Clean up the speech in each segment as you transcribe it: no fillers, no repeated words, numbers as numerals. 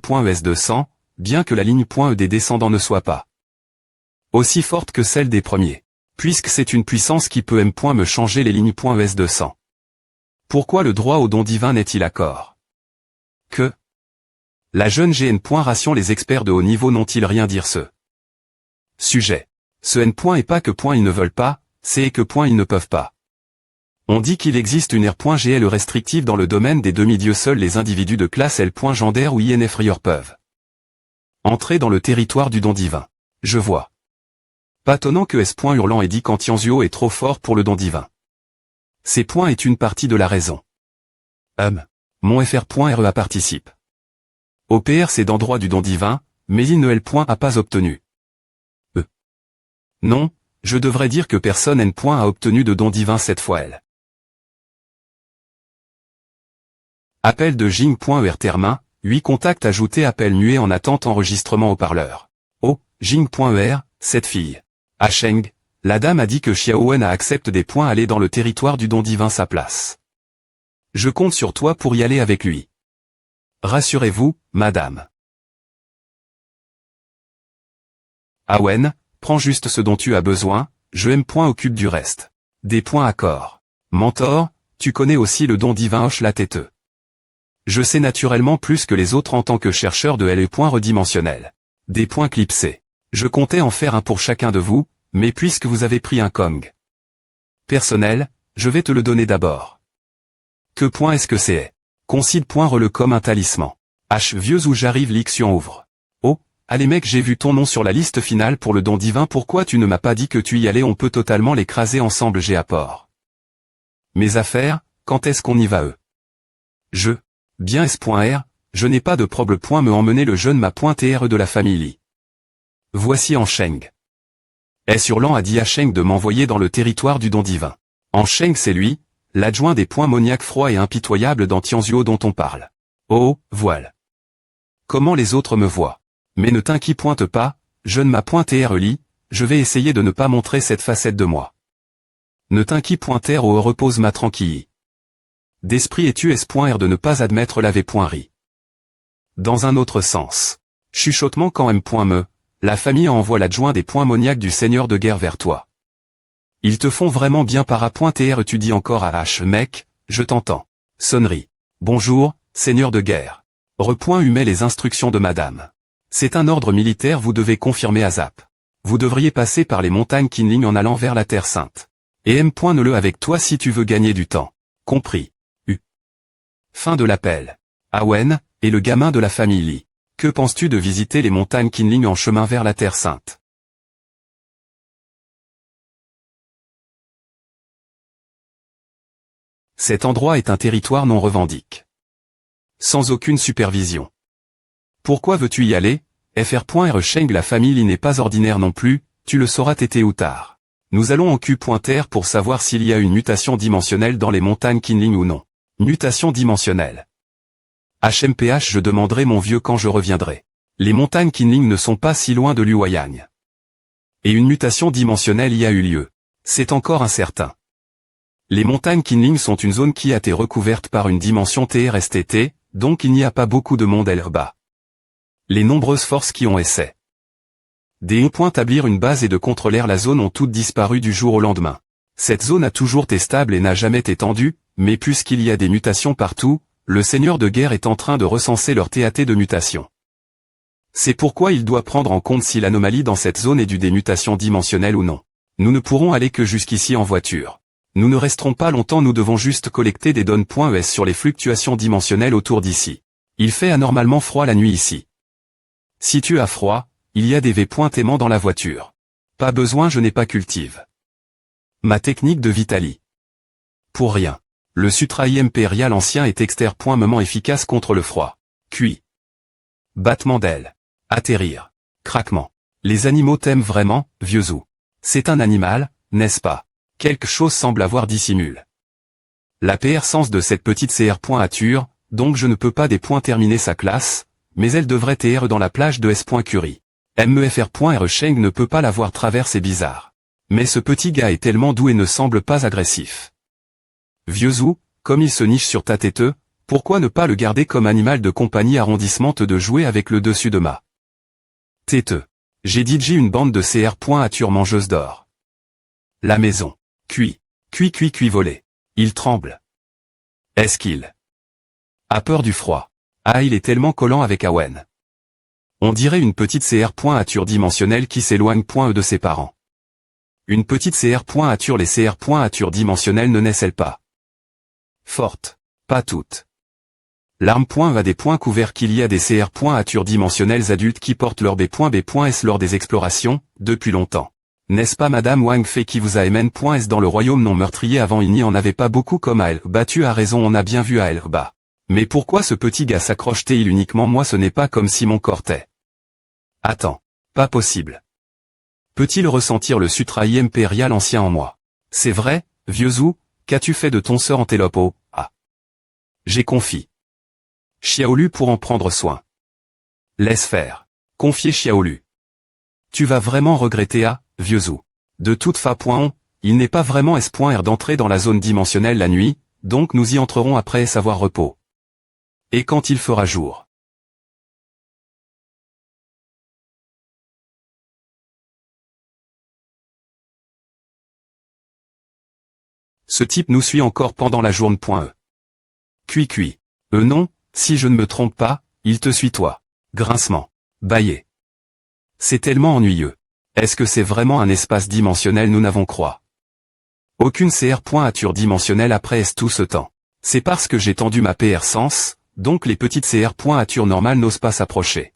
.es200, bien que la ligne .e des descendants ne soit pas aussi forte que celle des premiers, puisque c'est une puissance qui peut me changer les lignes .es200. Pourquoi le droit au don divin n'est-il accord que la jeune GN. Ration les experts de haut niveau n'ont-ils rien dire ce sujet. Ce N. Est pas que ils ne veulent pas, c'est que ils ne peuvent pas. On dit qu'il existe une R.GL restrictive dans le domaine des demi-dieux. Seuls les individus de classe L. Gender ou INF peuvent entrer dans le territoire du don divin. Je vois pas tonnant que S. Hurlant ait dit qu'Antianzuo est trop fort pour le don divin. Ces points est une partie de la raison. Mon FR.REA participe au PRC d'endroit du don divin, mais il ne L. A pas obtenu. Non, je devrais dire que personne N. A obtenu de don divin cette fois L. Appel de Jing.er Termin, 8 contacts ajoutés. Appel muet en attente enregistrement haut-parleur. Oh, Jing.er, cette fille. À Sheng, la dame a dit que Xiaowen accepte des points aller dans le territoire du don divin sa place. Je compte sur toi pour y aller avec lui. Rassurez-vous, madame. Awen, prends juste ce dont tu as besoin, je occupe du reste. Des points accord. Mentor, tu connais aussi le don divin hoche la tête. Je sais naturellement plus que les autres en tant que chercheur de L. Redimensionnel. Des points clipsés. Je comptais en faire un pour chacun de vous, mais puisque vous avez pris un Kong personnel, je vais te le donner d'abord. Que point est-ce que c'est? Concide .rele comme un talisman. H vieux où j'arrive Lixion ouvre. Oh, allez mec, j'ai vu ton nom sur la liste finale pour le don divin. Pourquoi tu ne m'as pas dit que tu y allais? On peut totalement l'écraser ensemble. J'ai apport. Mes affaires, quand est-ce qu'on y va Bien S.R, je n'ai pas de problème. Me emmener le jeune ma .TRE de la famille Li. Voici en Sheng. S. Hurlant a dit à Sheng de m'envoyer dans le territoire du don divin. En Sheng c'est lui, l'adjoint des points moniaques froid et impitoyable d'Antianzuo dont on parle. Oh, voile. Comment les autres me voient. Mais ne t'inquiète pas, jeune ma .TRE Li, je vais essayer de ne pas montrer cette facette de moi. Ne t'inquiète .R repose ma tranquille. D'esprit et tu S.R de ne pas admettre la V.ri. Dans un autre sens. Chuchotement quand M.me, la famille envoie l'adjoint des points moniaques du seigneur de guerre vers toi. Ils te font vraiment bien para.tr. Tu dis encore à H. Mec, je t'entends. Sonnerie. Bonjour, seigneur de guerre. Humet les instructions de madame. C'est un ordre militaire, vous devez confirmer à Zap. Vous devriez passer par les montagnes Qinling en allant vers la Terre Sainte. Et M.ne-le avec toi si tu veux gagner du temps. Compris. Fin de l'appel. Awen, et le gamin de la famille Li. Que penses-tu de visiter les montagnes Qinling en chemin vers la Terre Sainte? Cet endroit est un territoire non revendique. Sans aucune supervision. Pourquoi veux-tu y aller? Fr.R. Sheng, la famille Li n'est pas ordinaire non plus, tu le sauras tété ou tard. Nous allons en Q.R pour savoir s'il y a une mutation dimensionnelle dans les montagnes Qinling ou non. Mutation dimensionnelle. HMPH, je demanderai mon vieux quand je reviendrai. Les montagnes Qinling ne sont pas si loin de Luoyang. Et une mutation dimensionnelle y a eu lieu. C'est encore incertain. Les montagnes Qinling sont une zone qui a été recouverte par une dimension TRSTT, donc il n'y a pas beaucoup de monde là-bas. Les nombreuses forces qui ont essayé d'établir une base et de contrôler la zone ont toutes disparu du jour au lendemain. Cette zone a toujours été stable et n'a jamais été tendue, mais puisqu'il y a des mutations partout, le seigneur de guerre est en train de recenser leur TAT de mutation. C'est pourquoi il doit prendre en compte si l'anomalie dans cette zone est due des mutations dimensionnelles ou non. Nous ne pourrons aller que jusqu'ici en voiture. Nous ne resterons pas longtemps, nous devons juste collecter des données.es sur les fluctuations dimensionnelles autour d'ici. Il fait anormalement froid la nuit ici. Si tu as froid, il y a des V.aimants dans la voiture. Pas besoin, je n'ai pas cultive. Ma technique de Vitali. Pour rien. Le Sutraï impérial ancien est exter.moment efficace contre le froid. Cuit. Battement d'ailes. Atterrir. Craquement. Les animaux t'aiment vraiment, vieux Zou. C'est un animal, n'est-ce pas? Quelque chose semble avoir dissimule. La PR sens de cette petite CR.ature, donc je ne peux pas terminer sa classe, mais elle devrait TR dans la plage de S.Curie. MEFR.R Sheng ne peut pas l'avoir traversé bizarre. Mais ce petit gars est tellement doux et ne semble pas agressif. Vieux Zou, comme il se niche sur ta tête, Pourquoi ne pas le garder comme animal de compagnie arrondissement de jouer avec le dessus de ma tête. J'ai DJ une bande de CR. Mangeuse d'or. La maison. Cuit. Cuit volé. Il tremble. Est-ce qu'il a peur du froid? Ah, il est tellement collant avec Awen. On dirait une petite CR. Dimensionnelle qui s'éloigne de ses parents. Une petite CR. Les CR. Dimensionnelles ne naissent-elles pas fortes? Pas toutes. L'arme a des points couverts qu'il y a des CR. Dimensionnels adultes qui portent leur B.S lors des explorations, depuis longtemps. N'est-ce pas Madame Wang Fei qui vous a MN.S dans le royaume non meurtrier avant il n'y en avait pas beaucoup comme à elle. Bah tu as raison, on a bien vu à elle. Bah. Mais pourquoi ce petit gars s'accroche-t-il uniquement? Moi ce n'est pas comme si mon corps t'est. Attends. Pas possible. Peut-il ressentir le sutraï impérial ancien en moi? C'est vrai, vieux Zhou, qu'as-tu fait de ton sœur Antélope? Ah. J'ai confié Xiaolu pour en prendre soin. Laisse faire. Confier Xiaolu. Tu vas vraiment regretter vieux Zhou. De toute façon, il n'est pas vraiment S.R d'entrer dans la zone dimensionnelle la nuit, donc nous y entrerons après savoir repos. Et quand il fera jour. Ce type nous suit encore pendant la journée. Cuit. Non, si je ne me trompe pas, il te suit toi. Grincement. Bâillé. C'est tellement ennuyeux. Est-ce que c'est vraiment un espace dimensionnel? Nous n'avons croix aucune CR. Dimensionnelle après tout ce temps. C'est parce que j'ai tendu ma PR sens, donc les petites CR. Normales n'osent pas s'approcher.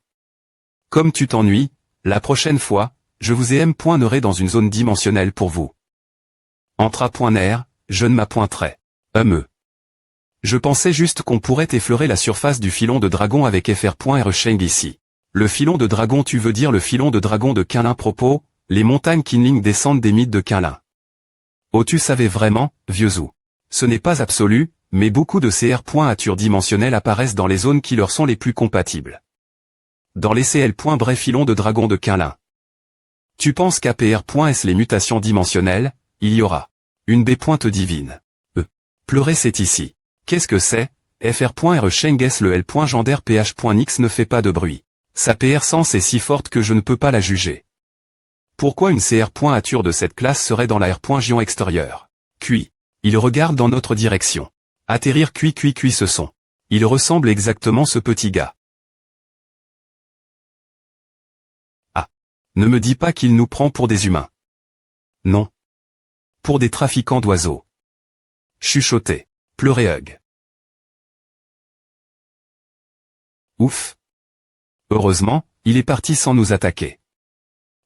Comme tu t'ennuies, la prochaine fois, je vous ai M.neurai dans une zone dimensionnelle pour vous. Entre A.ner, je ne m'appointerai. Je pensais juste qu'on pourrait effleurer la surface du filon de dragon avec FR.R Sheng ici. Le filon de dragon, tu veux dire le filon de dragon de Qinlin? Propos, les montagnes Qinling descendent des mythes de Qinlin. Oh, tu savais vraiment, vieux Zhou. Ce n'est pas absolu, mais beaucoup de CR. Dimensionnelles apparaissent dans les zones qui leur sont les plus compatibles. Dans les CL. Bref filon de dragon de Qinlin. Tu penses qu'à PR.S les mutations dimensionnelles, il y aura une B. Divine. Pleurer c'est ici. Qu'est-ce que c'est? FR.R Sheng S le L. Gender PH.Nix ne fait pas de bruit. Sa PR sens est si forte que je ne peux pas la juger. Pourquoi une CR. De cette classe serait dans la R. extérieure? Cuit. Il regarde dans notre direction. Atterrir cuit ce son. Il ressemble exactement ce petit gars. Ah. Ne me dis pas qu'il nous prend pour des humains. Non. Pour des trafiquants d'oiseaux. Chuchoter. Pleurer hug. Ouf. Heureusement, il est parti sans nous attaquer.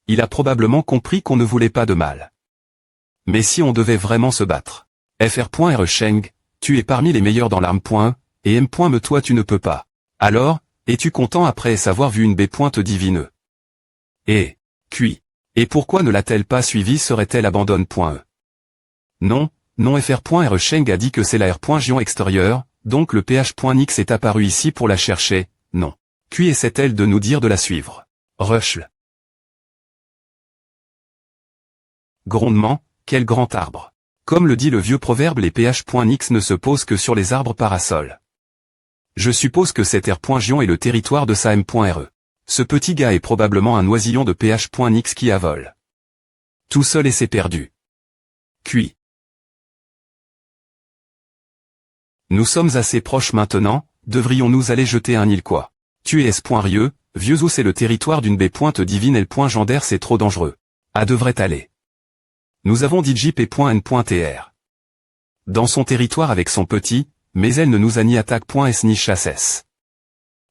Il a probablement compris qu'on ne voulait pas de mal. Mais si on devait vraiment se battre. FR.R Sheng, tu es parmi les meilleurs dans l'arme. Et M. Me toi tu ne peux pas. Alors, es-tu content après avoir vu une B. Divine? Et, cuit. Et pourquoi ne l'a-t-elle pas suivi? Serait-elle abandonne? Non, FR.R Sheng a dit que c'est la R. extérieure, donc le PH.Nix est apparu ici pour la chercher, non. Cuit essaie-t-elle de nous dire de la suivre? Rushle. Grondement, quel grand arbre. Comme le dit le vieux proverbe, les PH.Nix ne se posent que sur les arbres parasols. Je suppose que cette R. est le territoire de sa M.re. Ce petit gars est probablement un oisillon de PH.Nix qui avole. Tout seul et s'est perdu. Cuit. Nous sommes assez proches maintenant, devrions-nous aller jeter un île quoi? Tu es S.rieux, vieux Zhou c'est le territoire d'une B. Divine L. Gender c'est trop dangereux. A devrait aller. Nous avons dit JP.N.tr. Dans son territoire avec son petit, mais elle ne nous a ni attaque.s ni chasse.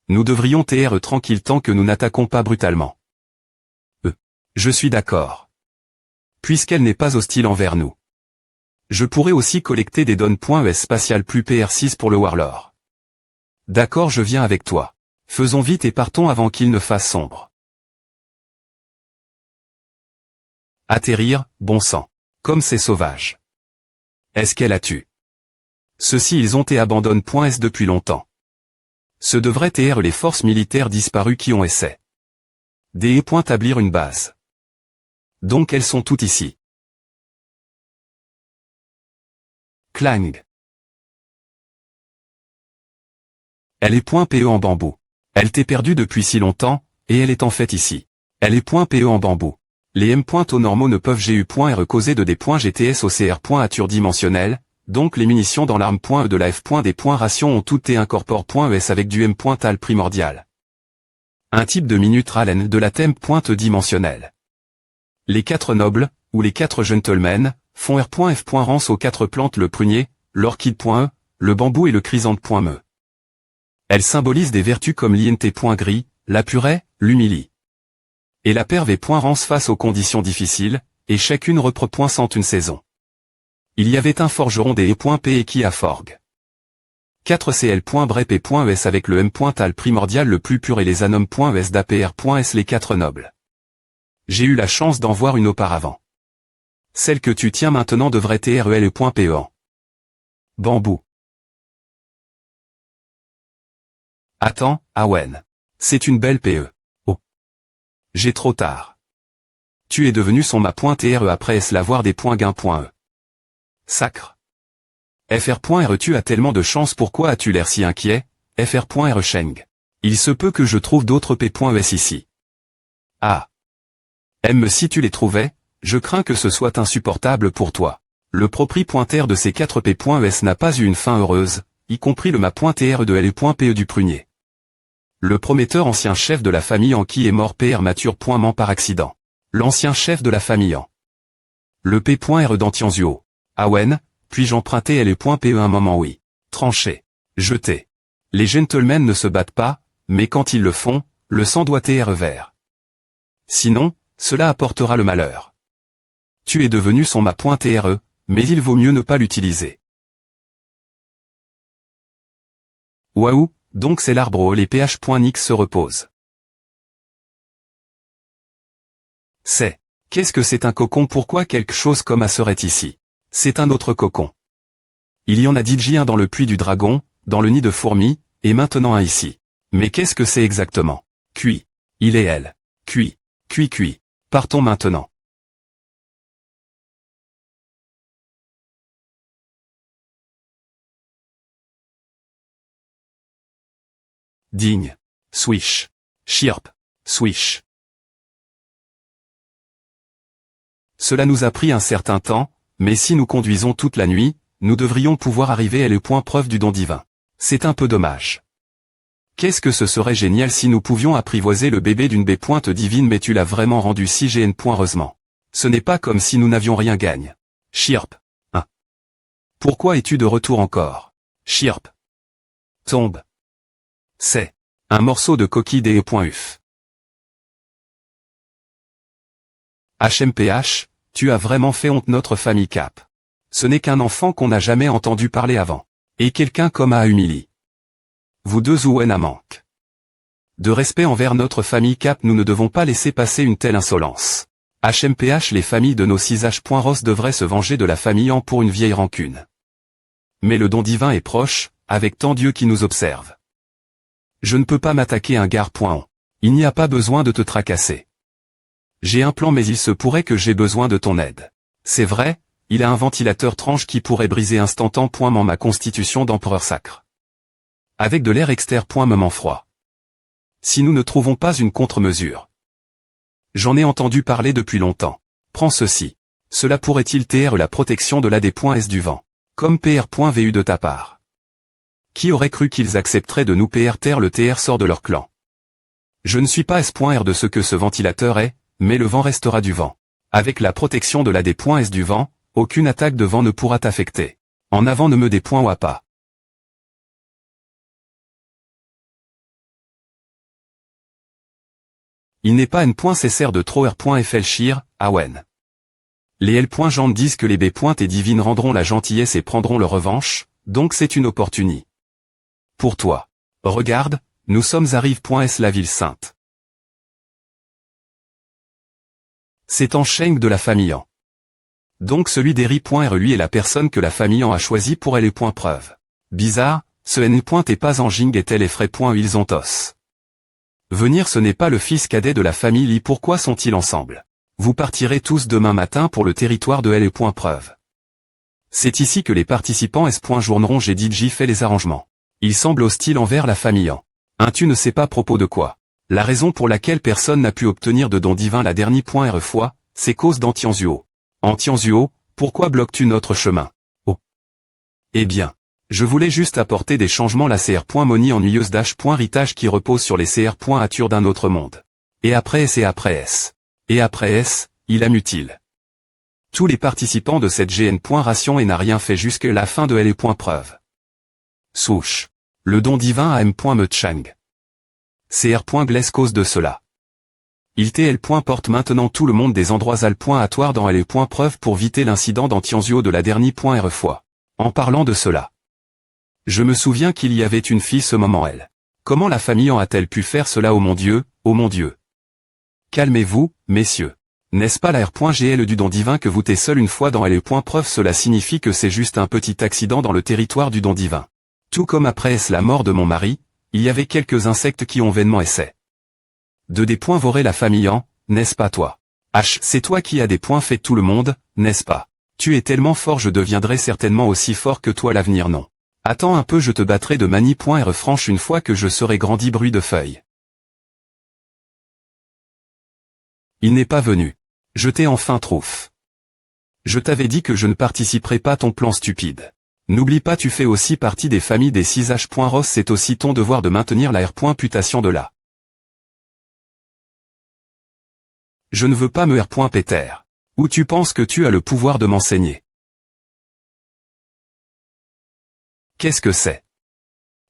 Nous devrions TR tranquille tant que nous n'attaquons pas brutalement. Je suis d'accord. Puisqu'elle n'est pas hostile envers nous. Je pourrais aussi collecter des données.es spatiales plus PR6 pour le Warlord. D'accord, je viens avec toi. Faisons vite et partons avant qu'il ne fasse sombre. Atterrir, bon sang. Comme c'est sauvage. Est-ce qu'elle a tué? Ceux-ci ils ont été abandonnent.s depuis longtemps. Ce devraient être les forces militaires disparues qui ont essayé d'établir une base. Donc elles sont toutes ici. Clang. Elle est .pe en bambou. Elle t'est perdue depuis si longtemps, et elle est en fait ici. Elle est .pe en bambou. Les m.o normaux ne peuvent gu.re causer de des .gts au cr.ature dimensionnel, donc les munitions dans l'arme.e de la f.des .ration ont toutes et incorpore.es avec du m.tal primordial. Un type de minute ralen de la thème.e dimensionnel. Les 4 nobles, ou les 4 gentlemen, font r.f. rance aux 4 plantes le prunier, l'orchide.e, le bambou et le chrysanthe.me. Elles symbolisent des vertus comme l'int.gris, la purée, l'humilie. Et la perve rance face aux conditions difficiles, et chacune repre.sent une saison. Il y avait un forgeron des e.p qui à forgue. 4 cl.brep.es avec le m.tal primordial le plus pur et les anom.es d'apr.s les 4 nobles. J'ai eu la chance d'en voir une auparavant. Celle que tu tiens maintenant devrait trel.pe en bambou. Attends, Awen. C'est une belle PE. Oh. J'ai trop tard. Tu es devenu son ma.tre après l'avoir des .gain.e. Sacre. fr.re tu as tellement de chance, pourquoi as-tu l'air si inquiet, fr.re Sheng. Il se peut que je trouve d'autres p.es ici. Ah. Si tu les trouvais, je crains que ce soit insupportable pour toi. Le propriétaire de ces 4 p.es n'a pas eu une fin heureuse, y compris le ma.tre de l.pe du prunier. Le prometteur ancien chef de la famille en qui est mort pr mature.ment par accident. L'ancien chef de la famille en. Le p.re d'Antianzuo. Awen, puis-je emprunter l.pe un moment? Oui. Tranché. Jeté. Les gentlemen ne se battent pas, mais quand ils le font, le sang doit être vert. Sinon, cela apportera le malheur. Tu es devenu son ma.tre, mais il vaut mieux ne pas l'utiliser. Waouh, donc c'est l'arbre où les ph.nix se reposent. C'est. Qu'est-ce que c'est un cocon? Pourquoi quelque chose comme ça serait ici? C'est un autre cocon. Il y en a DJ un dans le puits du dragon, dans le nid de fourmis, et maintenant un ici. Mais qu'est-ce que c'est exactement? Cuit. Il est elle. Cuit. Cuit. Partons maintenant. Digne. Swish. Chirp. Swish. Cela nous a pris un certain temps, mais si nous conduisons toute la nuit, nous devrions pouvoir arriver à le point preuve du don divin. C'est un peu dommage. Qu'est-ce que ce serait génial si nous pouvions apprivoiser le bébé d'une B. divine, mais tu l'as vraiment rendu si gn. Heureusement. Ce n'est pas comme si nous n'avions rien gagne. Chirp. 1. Pourquoi es-tu de retour encore? Chirp. Tombe. C'est. Un morceau de coquille des e.uf. HMPH, tu as vraiment fait honte notre famille Cap. Ce n'est qu'un enfant qu'on n'a jamais entendu parler avant. Et quelqu'un comme a humilié. Vous deux ou en manque. De respect envers notre famille Cap, nous ne devons pas laisser passer une telle insolence. HMPH, les familles de nos 6H.Ros devraient se venger de la famille en pour une vieille rancune. Mais le don divin est proche, avec tant Dieu qui nous observe. Je ne peux pas m'attaquer un gare.on. Il n'y a pas besoin de te tracasser. J'ai un plan, mais il se pourrait que j'ai besoin de ton aide. C'est vrai, il a un ventilateur tranche qui pourrait briser instantanément ma constitution d'empereur sacre. Avec de l'air externe. Froid. Si nous ne trouvons pas une contre-mesure. J'en ai entendu parler depuis longtemps. Prends ceci. Cela pourrait-il taire la protection de l'AD.S du vent, comme PR.vu de ta part? Qui aurait cru qu'ils accepteraient de nous taire le TR sort de leur clan? Je ne suis pas S.R de ce que ce ventilateur est, mais le vent restera du vent. Avec la protection de l'AD.S du vent, aucune attaque de vent ne pourra t'affecter. En avant ne me D.wa pas. Il n'est pas N.cr de trop R.flchir, Awen. Les L.gens disent que les B. et divines rendront la gentillesse et prendront leur revanche, donc c'est une opportunité. Pour toi. Regarde, nous sommes à Rive.s la ville sainte. C'est en Sheng de la famille en. Donc celui d'Eri.re lui est la personne que la famille en a choisi pour elle. Preuve. Bizarre, ce N. est pas en Jing et tel effray. Ils ont os. Venir, ce n'est pas le fils cadet de la famille Li. Pourquoi sont-ils ensemble? Vous partirez tous demain matin pour le territoire de L. Preuve. C'est ici que les participants S. Journeront. J'ai DJ fait les arrangements. Il semble hostile envers la famille en. Tu ne sais pas à propos de quoi. La raison pour laquelle personne n'a pu obtenir de don divin la dernière point R fois, c'est cause d'Antianzuo. Antianzuo, pourquoi bloques-tu notre chemin? Oh. Eh bien. Je voulais juste apporter des changements la CR.Moni ennuyeuse -ritage qui repose sur les CR.Ature d'un autre monde. Et après S et après S. Et après S, il a mutile. Tous les participants de cette GN.ration et n'a rien fait jusqu'à la fin de L.preuve. Souche. Le don divin à M.Mechang. CR.Glace cause de cela. Il TL. Porte maintenant tout le monde des endroits al.atoire dans L.preuve pour éviter l'incident d'Antianzuo de la dernière .R fois. En parlant de cela. Je me souviens qu'il y avait une fille ce moment elle. Comment la famille en a-t-elle pu faire cela oh mon Dieu, oh mon Dieu. Calmez-vous, messieurs. N'est-ce pas la R.GL du don divin que vous t'es seul une fois dans L.preuve cela signifie que c'est juste un petit accident dans le territoire du don divin. Tout comme après la mort de mon mari, il y avait quelques insectes qui ont vainement essayé de des points vorer la famille en, n'est-ce pas toi? C'est toi qui as des points fait tout le monde, n'est-ce pas? Tu es tellement fort je deviendrai certainement aussi fort que toi à l'avenir non. Attends un peu je te battrai de mani.R franche une fois que je serai grandi bruit de feuilles. Il n'est pas venu. Je t'ai enfin trouf. Je t'avais dit que je ne participerai pas à ton plan stupide. N'oublie pas tu fais aussi partie des familles des 6H.Ros c'est aussi ton devoir de maintenir la R.Putation de là. Je ne veux pas me R.Péter. Ou tu penses que tu as le pouvoir de m'enseigner? Qu'est-ce que c'est?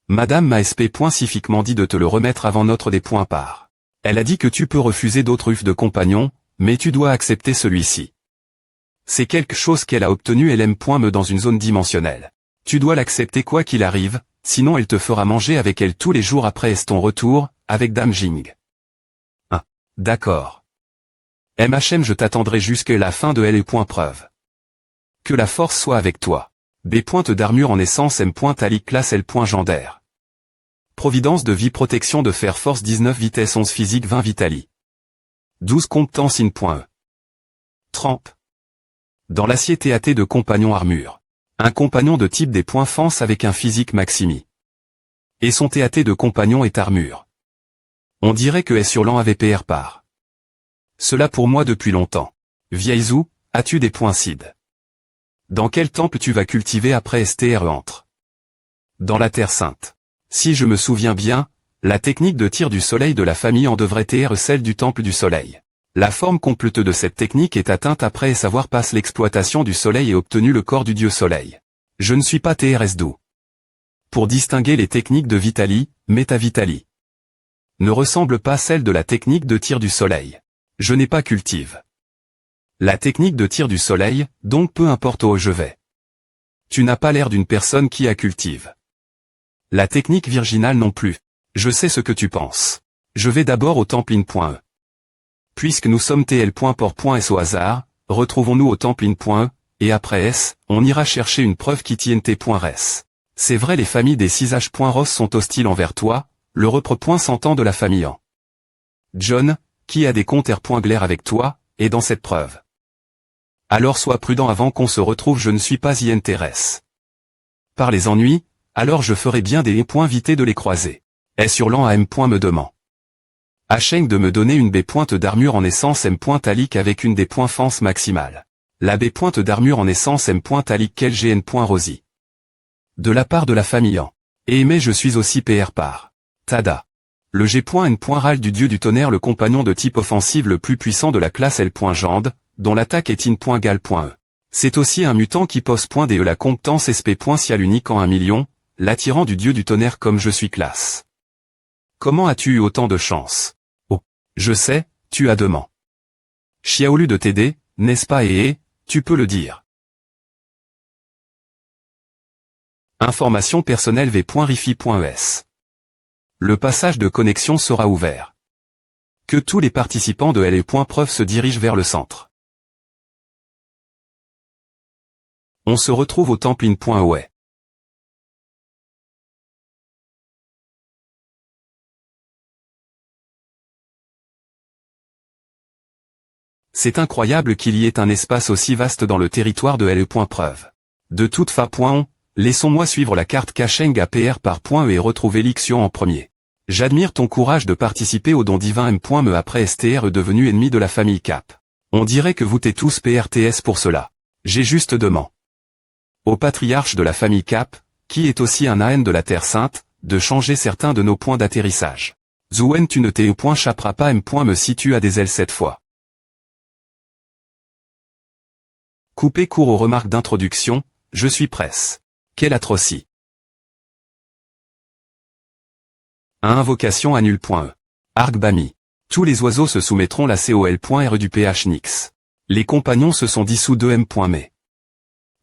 Madame m'a spécifiquement dit de te le remettre avant notre des points part. Elle a dit que tu peux refuser d'autres ufs de compagnons, mais tu dois accepter celui-ci. C'est quelque chose qu'elle a obtenu LM.me dans une zone dimensionnelle. Tu dois l'accepter quoi qu'il arrive, sinon elle te fera manger avec elle tous les jours après ton retour, avec Dame Jing. D'accord. MHM je t'attendrai jusqu'à la fin de L.preuve. Que la force soit avec toi. B. Pointe d'armure en essence M.Ali classe L.Gendaire. Providence de vie protection de fer force 19 vitesse 11 physique 20 vitali. 12 compétence in.E. Trempe. Dans l'acier TAT de compagnon armure. Un compagnon de type des points fence avec un physique maximi. Et son TAT de compagnon est armure. On dirait que S sur l'an avait PR par. Cela pour moi depuis longtemps. Vieillezou, as-tu des points cid? Dans quel temple tu vas cultiver après STR entre? Dans la Terre Sainte. Si je me souviens bien, la technique de tir du soleil de la famille en devrait être celle du temple du soleil. La forme complète de cette technique est atteinte après savoir passe l'exploitation du soleil et obtenu le corps du dieu soleil. Je ne suis pas TRS-doux. Pour distinguer les techniques de Vitali, Métavitali ne ressemble pas à celle de la technique de tir du soleil. Je n'ai pas cultive. La technique de tir du soleil, donc peu importe où je vais. Tu n'as pas l'air d'une personne qui a cultive. La technique virginale non plus. Je sais ce que tu penses. Je vais d'abord au temple in.E. Puisque nous sommes TL.por.s au hasard, retrouvons-nous au temple in.E, et après S, on ira chercher une preuve qui tienne T.res. C'est vrai les familles des 6H.Ros sont hostiles envers toi, le repre. S'entend de la famille en. John, qui a des comptes R.Glaire avec toi, est dans cette preuve. Alors sois prudent avant qu'on se retrouve je ne suis pas INTRS. Par les ennuis, alors je ferai bien des points vités de les croiser. S sur l'an à M. Me demande. Hacheng de me donner une B pointe d'armure en essence M. Alic avec une des points fence maximale. La B pointe d'armure en essence M. Alic quel GN. Rosy. De la part de la famille en. Et mais je suis aussi PR par. Tada. Le G.N. Ral du dieu du tonnerre le compagnon de type offensive le plus puissant de la classe L.Jande, dont l'attaque est in.gal.E. C'est aussi un mutant qui pose .de la compétence SP.Cial unique en 1 million, l'attirant du dieu du tonnerre comme je suis classe. Comment as-tu eu autant de chance? Oh, je sais, tu as demandé. Xiaolu de t'aider, n'est-ce pas tu peux le dire. Information personnelle v.rifi.es. Le passage de connexion sera ouvert. Que tous les participants de L.preuve se dirigent vers le centre. On se retrouve au temple in.E. C'est incroyable qu'il y ait un espace aussi vaste dans le territoire de L.preuve. De toute façon, Laissons-moi suivre la carte Kacheng à PR par point E et retrouver Lixion en premier. J'admire ton courage de participer au don divin M.me après STR devenu ennemi de la famille Cap. On dirait que vous t'êtes tous PRTS pour cela. J'ai juste demandé au patriarche de la famille Cap, qui est aussi un AN de la Terre Sainte, de changer certains de nos points d'atterrissage. Zouen tu ne t'es point chapera pas M.me si tu as des ailes cette fois. Coupé court aux remarques d'introduction, je suis presse. Quelle atrocie. Invocation annule.e. Argbami. Tous les oiseaux se soumettront la COL.R du PH Nix. Les compagnons se sont dissous de M.me.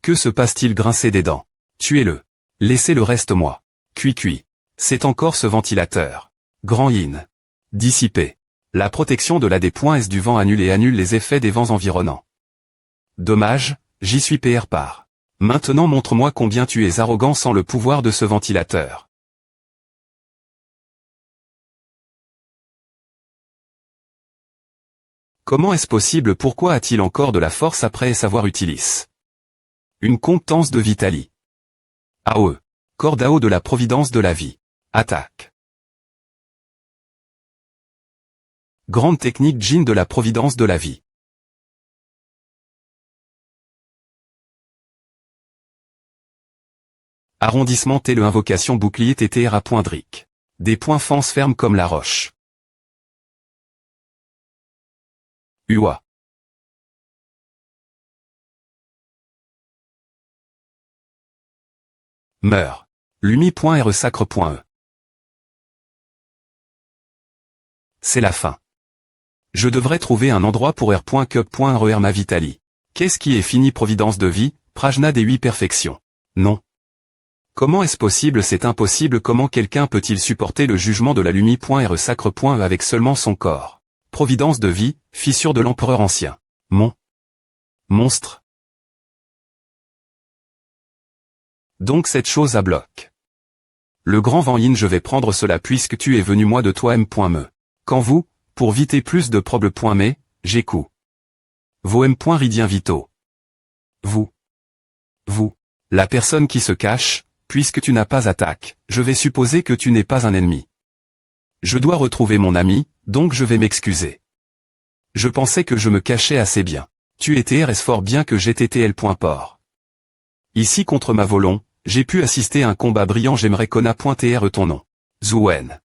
Que se passe-t-il grincer des dents? Tuez-le. Laissez le reste moi. Cui. C'est encore ce ventilateur. Grand yin. Dissipé. La protection de l'AD.S du vent annule les effets des vents environnants. Dommage, j'y suis PR par. Maintenant montre-moi combien tu es arrogant sans le pouvoir de ce ventilateur. Comment est-ce possible? Pourquoi a-t-il encore de la force après savoir utilis? Une compétence de Vitali. AOE. Corde à eau de la providence de la vie. Attaque. Grande technique Jin de la providence de la vie. Arrondissement T le invocation bouclier TTR à point Dric. Des points fence fermes comme la roche. UA. Meurt. Lumi.R sacre.e. C'est la fin. Je devrais trouver un endroit pour R.cup.RER ma Vitali. Qu'est-ce qui est fini providence de vie, prajna des 8 perfections? Non. Comment est-ce possible? C'est impossible. Comment quelqu'un peut-il supporter le jugement de la Lumi.R sacre.e avec seulement son corps? Providence de vie, fissure de l'empereur ancien. Monstre. Donc cette chose à bloc. Le grand vent yin je vais prendre cela puisque tu es venu moi de toi M.me. Quand vous, pour viter plus de proble.me, j'ai coup. Vos M.ridien vitaux. Vous, la personne qui se cache, puisque tu n'as pas attaque, je vais supposer que tu n'es pas un ennemi. Je dois retrouver mon ami, donc je vais m'excuser. Je pensais que je me cachais assez bien. Tu étais RS fort bien que j'étais TL.port. Ici contre ma volonté, j'ai pu assister à un combat brillant j'aimerais Kona.tr ton nom. Zouen.